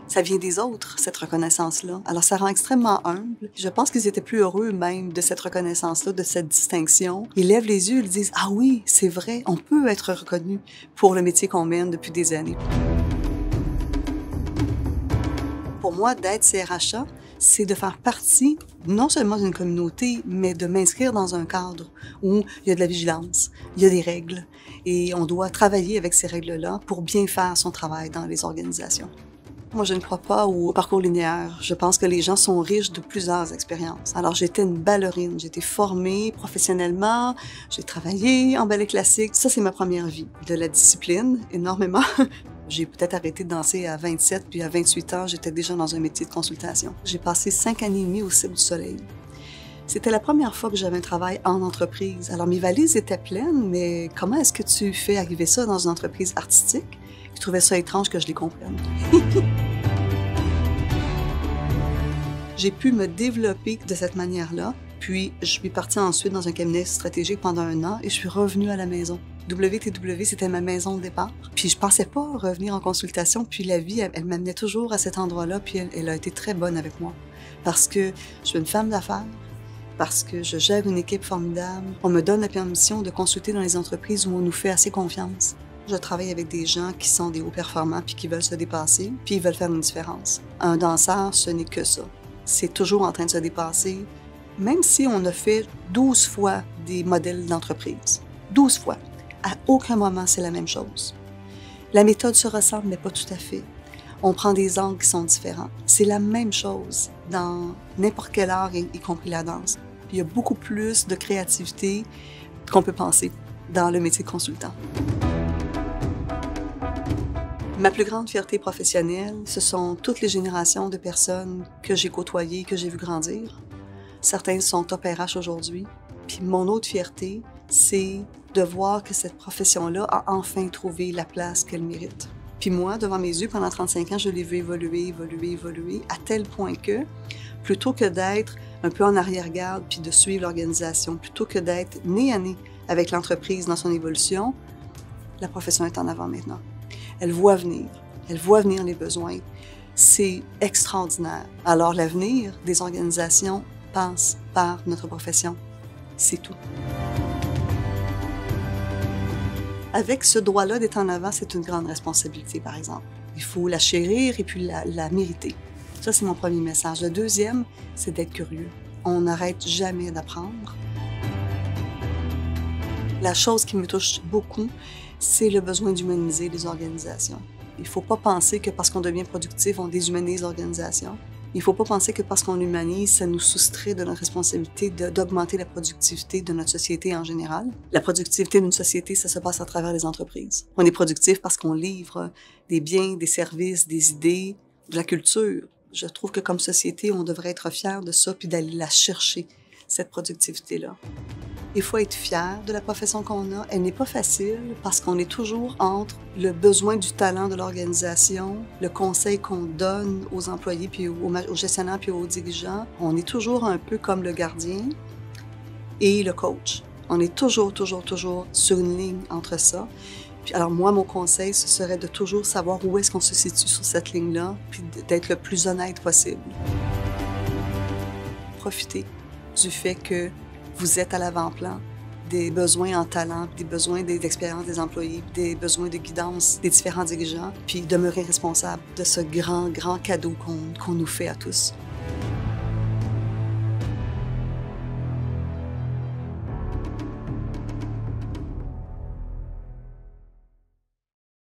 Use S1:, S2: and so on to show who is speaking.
S1: Ça vient des autres, cette reconnaissance-là. Alors, ça rend extrêmement humble. Je pense qu'ils étaient plus heureux même de cette reconnaissance-là, de cette distinction. Ils lèvent les yeux, ils disent « Ah oui, c'est vrai, on peut être reconnu pour le métier qu'on mène depuis des années. » Pour moi, d'être CRHA, c'est de faire partie non seulement d'une communauté, mais de m'inscrire dans un cadre où il y a de la vigilance, il y a des règles, et on doit travailler avec ces règles-là pour bien faire son travail dans les organisations. Moi, je ne crois pas au parcours linéaire. Je pense que les gens sont riches de plusieurs expériences. Alors, j'étais une ballerine. J'ai été formée professionnellement. J'ai travaillé en ballet classique. Ça, c'est ma première vie. De la discipline, énormément. J'ai peut-être arrêté de danser à 27, puis à 28 ans, j'étais déjà dans un métier de consultation. J'ai passé 5 années et demie au Cirque du Soleil. C'était la première fois que j'avais un travail en entreprise. Alors, mes valises étaient pleines, mais comment est-ce que tu fais arriver ça dans une entreprise artistique? Je trouvais ça étrange que je les comprenne. J'ai pu me développer de cette manière-là, puis je suis partie ensuite dans un cabinet stratégique pendant 1 an et je suis revenue à la maison. WTW, c'était ma maison de départ. Puis je pensais pas revenir en consultation, puis la vie, elle m'amenait toujours à cet endroit-là, puis elle a été très bonne avec moi. Parce que je suis une femme d'affaires, parce que je gère une équipe formidable. On me donne la permission de consulter dans les entreprises où on nous fait assez confiance. Je travaille avec des gens qui sont des hauts performants puis qui veulent se dépasser, puis ils veulent faire une différence. Un danseur, ce n'est que ça. C'est toujours en train de se dépasser, même si on a fait 12 fois des modèles d'entreprise. 12 fois. À aucun moment, c'est la même chose. La méthode se ressemble, mais pas tout à fait. On prend des angles qui sont différents. C'est la même chose dans n'importe quel art, y compris la danse. Il y a beaucoup plus de créativité qu'on peut penser dans le métier de consultant. Ma plus grande fierté professionnelle, ce sont toutes les générations de personnes que j'ai côtoyées, que j'ai vues grandir. Certains sont top RH aujourd'hui. Puis mon autre fierté, c'est de voir que cette profession-là a enfin trouvé la place qu'elle mérite. Puis moi, devant mes yeux, pendant 35 ans, je l'ai vu évoluer, à tel point que, plutôt que d'être un peu en arrière-garde puis de suivre l'organisation, plutôt que d'être nez à nez avec l'entreprise dans son évolution, la profession est en avant maintenant. Elle voit venir les besoins. C'est extraordinaire. Alors l'avenir des organisations passe par notre profession. C'est tout. Avec ce droit-là d'être en avant, c'est une grande responsabilité, par exemple. Il faut la chérir et puis la mériter. Ça, c'est mon premier message. Le deuxième, c'est d'être curieux. On n'arrête jamais d'apprendre. La chose qui me touche beaucoup, c'est le besoin d'humaniser les organisations. Il ne faut pas penser que parce qu'on devient productif, on déshumanise l'organisation. Il ne faut pas penser que parce qu'on humanise, ça nous soustrait de notre responsabilité d'augmenter la productivité de notre société en général. La productivité d'une société, ça se passe à travers les entreprises. On est productif parce qu'on livre des biens, des services, des idées, de la culture. Je trouve que comme société, on devrait être fiers de ça puis d'aller la chercher, cette productivité-là. Il faut être fier de la profession qu'on a. Elle n'est pas facile parce qu'on est toujours entre le besoin du talent de l'organisation, le conseil qu'on donne aux employés, puis aux gestionnaires, puis aux dirigeants. On est toujours un peu comme le gardien et le coach. On est toujours sur une ligne entre ça. Puis alors moi, mon conseil, ce serait de toujours savoir où est-ce qu'on se situe sur cette ligne-là, puis d'être le plus honnête possible. Profitez du fait que vous êtes à l'avant-plan des besoins en talent, des besoins d'expérience des employés, des besoins de guidance des différents dirigeants, puis demeurer responsable de ce grand cadeau qu'on nous fait à tous.